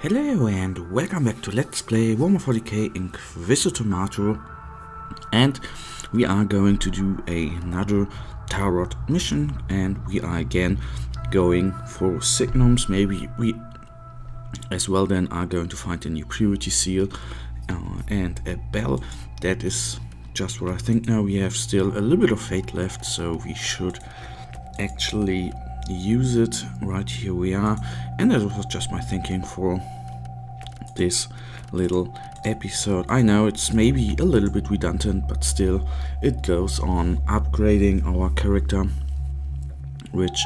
Hello and welcome back to Let's Play Warhammer 40k Inquisitor Martyr, and we are going to do another Tarot mission, and we are again going for signums. Maybe we as well then are going to find a new purity seal and a bell. That is just what I think now. We have still a little bit of fate left, so we should actually use it. Right, here we are, and that was just my thinking for this little episode. I know it's maybe a little bit redundant, but still it goes on upgrading our character, which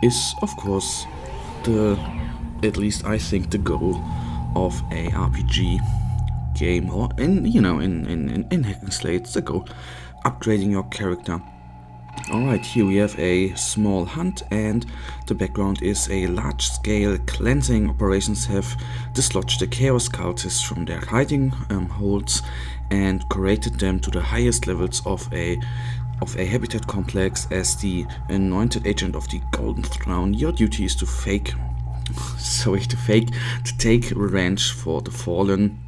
is of course at least I think the goal of a RPG game, or in hack and slay, it's the goal, upgrading your character. Alright, here we have a small hunt, and the background is a large-scale cleansing operations have dislodged the chaos cultists from their hiding holes and corrected them to the highest levels of a habitat complex. As the anointed agent of the Golden Throne, your duty is to take revenge for the fallen.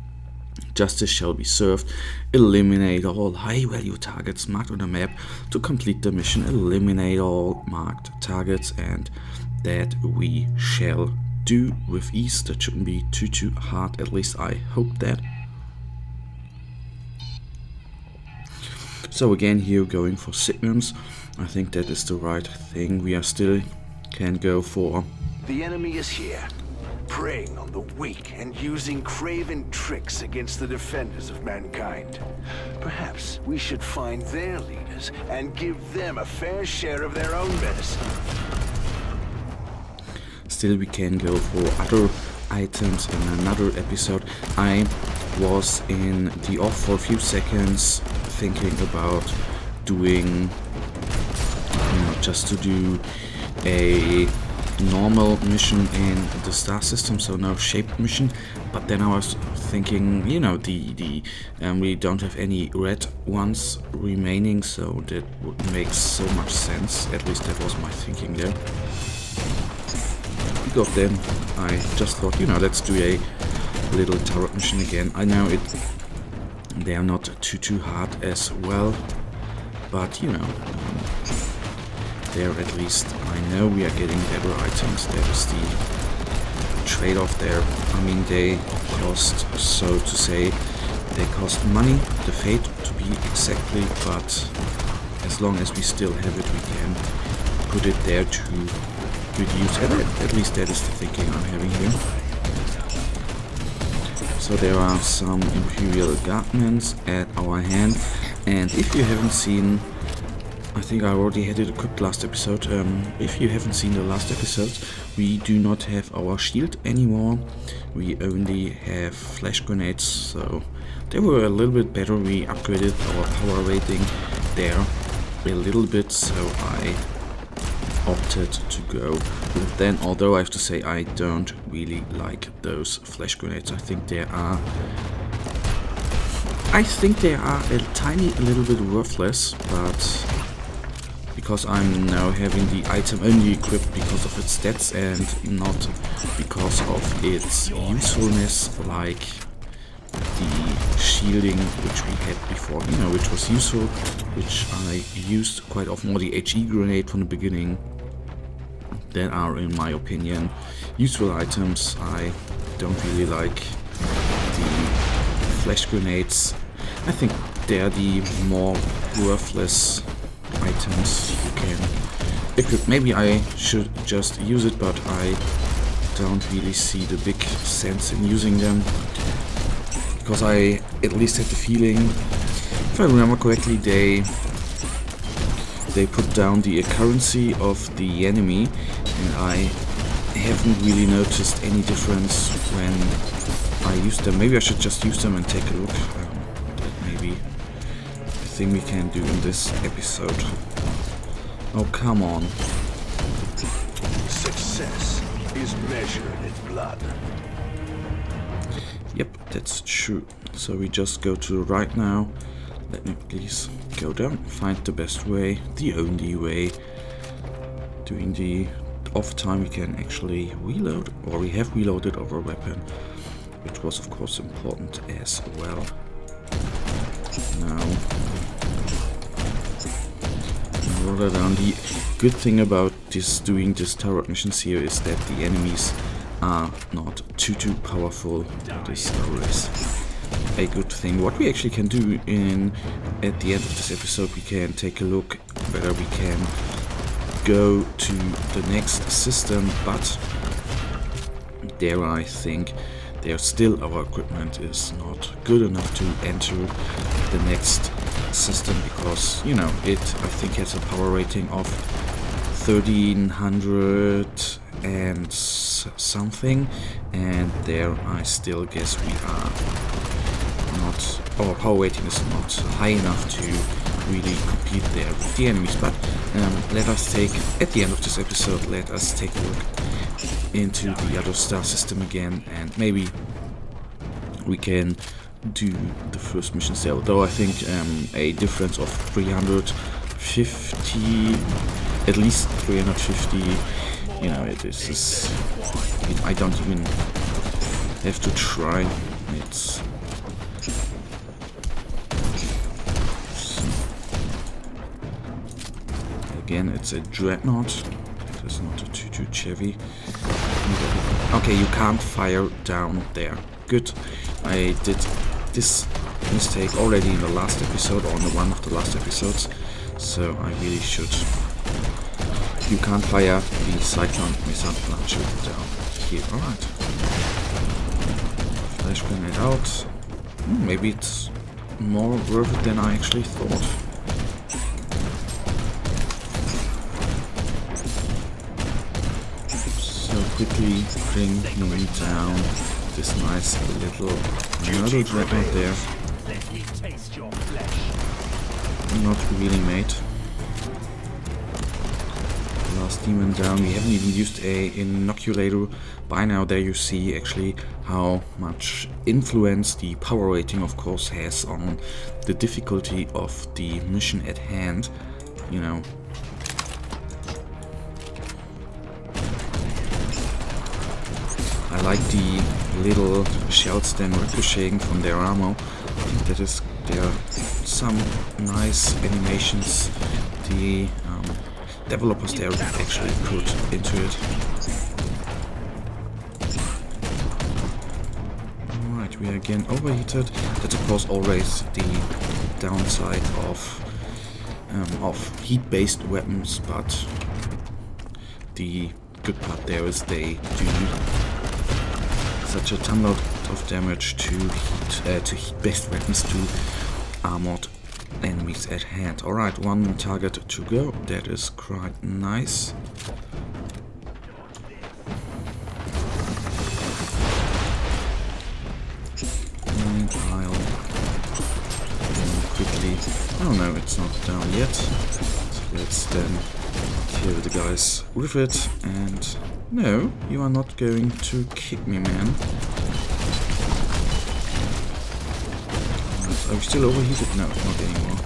Justice shall be served. Eliminate all high-value targets marked on the map to complete the mission. Eliminate all marked targets, and that we shall do with ease. That shouldn't be too hard, at least I hope that. So again, here going for signums. I think that is the right thing. We are still can go for... The enemy is here, preying on the weak and using craven tricks against the defenders of mankind. Perhaps we should find their leaders and give them a fair share of their own medicine. Still, we can go for other items in another episode. I was in the off for a few seconds thinking about doing, just to do a normal mission in the star system, so no shaped mission. But then I was thinking, we don't have any red ones remaining, so that would make so much sense. At least that was my thinking there. Because then I just thought, let's do a little tarot mission again. I know they are not too hard as well, but there at least I know we are getting better items. That is the trade-off there. I mean, they cost, so to say, they cost money, the fate to be exactly, but as long as we still have it, we can put it there to reduce, at least that is the thinking I'm having here. So there are some Imperial Guardsmen at our hand, and if you haven't seen, I think I already had it equipped last episode. If you haven't seen the last episode, we do not have our shield anymore. We only have flash grenades, so they were a little bit better. We upgraded our power rating there a little bit, so I opted to go with them. Although I have to say I don't really like those flash grenades. I think they are a tiny little bit worthless, but because I'm now having the item only equipped because of its stats and not because of its usefulness, like the shielding which we had before, which was useful, which I used quite often, or the HE grenade from the beginning. That are, in my opinion, useful items. I don't really like the flash grenades. I think they're the more worthless items you can equip. Maybe I should just use it, but I don't really see the big sense in using them, because I at least had the feeling, if I remember correctly, they put down the currency of the enemy, and I haven't really noticed any difference when I use them. Maybe I should just use them and take a look. Maybe a thing we can do in this episode. Oh, come on. Success is measured in blood. Yep, that's true. So we just go to the right now. Let me please go down, find the best way, the only way, doing the off time we can actually reload, or we have reloaded our weapon, which was of course important as well. Now, roll down. The good thing about doing this turret missions here is that the enemies are not too powerful. This is always a good thing. What we actually can do at the end of this episode, we can take a look whether we can go to the next system, but there I think still our equipment is not good enough to enter the next system, because I think has a power rating of 1300 and something, and there I still guess we are not, our power rating is not high enough to really compete there with the enemies. But let us take, at the end of this episode, let us take a look into the other star system again, and maybe we can do the first missions there, though I think a difference of 350, at least 350, this is, I don't even have to try. It's again, it's a dreadnought. It is not a too Chevy. Okay, you can't fire down there. Good. I did this mistake already in the last episode, or in one of the last episodes, so I really should. You can't fire the Cyclone missile launcher down here. Alright. Flash grenade out. Maybe it's more worth it than I actually thought. So quickly bring him down. This nice little murder dreadnought there. Not really mate. Last demon down. We haven't even used a inoculator. By now there you see actually how much influence the power rating of course has on the difficulty of the mission at hand. I like the little shells then ricocheting from their armor. I think there are some nice animations the developers there actually put into it. Alright, we are again overheated. That's of course always the downside of heat-based weapons, but the good part there is they do such a ton of damage to heat-based weapons to armored enemies at hand. Alright, one target to go. That is quite nice. And I'll quickly. Oh no, it's not down yet. So let's then kill the guys with it. And no, you are not going to kick me, man. Are we still overheated? No, not anymore.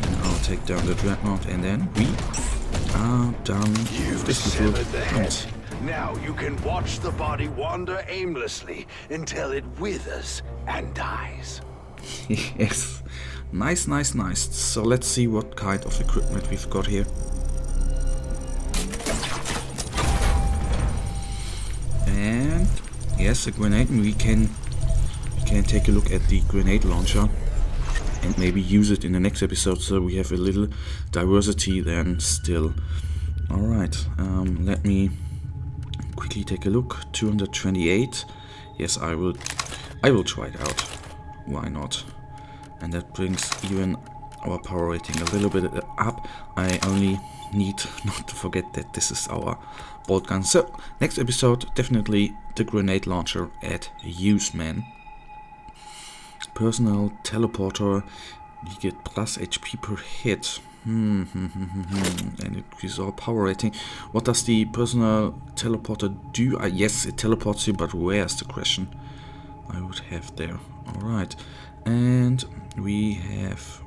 And I'll take down the dreadnought, and then we are done with this little hunt. Now you can watch the body wander aimlessly until it withers and dies. Yes. Nice. So let's see what kind of equipment we've got here. And yes, a grenade. We can take a look at the grenade launcher and maybe use it in the next episode, so we have a little diversity then still. Alright, let me quickly take a look. 228. Yes, I will try it out. Why not? And that brings even our power rating a little bit up. I only need not to forget that this is our bolt gun. So next episode, definitely the grenade launcher at use, man. Personal teleporter, you get plus HP per hit. And increase our power rating. What does the personal teleporter do? Yes, it teleports you, but where's the question I would have there? Alright, and we have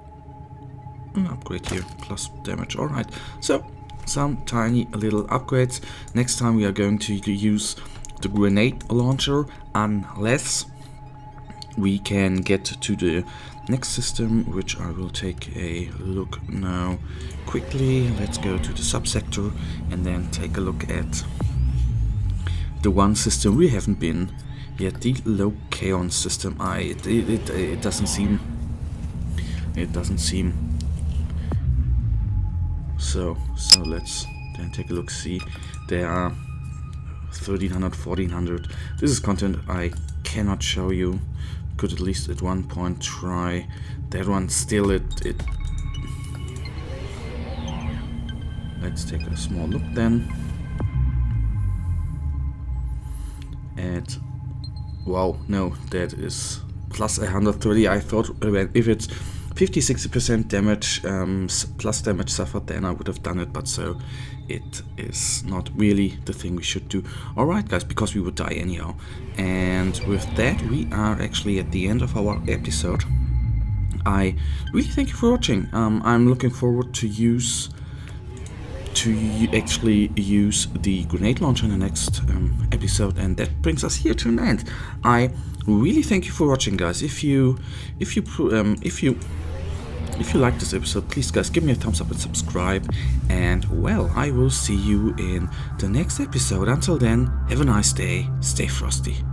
an upgrade here, plus damage. Alright, so some tiny little upgrades. Next time we are going to use the grenade launcher, unless we can get to the next system, which I will take a look now quickly. Let's go to the subsector and then take a look at the one system we haven't been yet, the low chaos system. It doesn't seem so let's then take a look. See, there are 1300, 1400. This is content I cannot show you. Could at least at one point try that one. Still, it let's take a small look then at, wow, no, that is plus 130. I thought if it's 50-60% damage plus damage suffered, then I would have done it, but so it is not really the thing we should do. Alright guys, because we would die anyhow. And with that, we are actually at the end of our episode. I really thank you for watching. I'm looking forward to actually use the grenade launcher in the next episode, and that brings us here to an end. I really thank you for watching, guys. If you like this episode, please guys give me a thumbs up and subscribe, and well, I will see you in the next episode. Until then, have a nice day, stay frosty.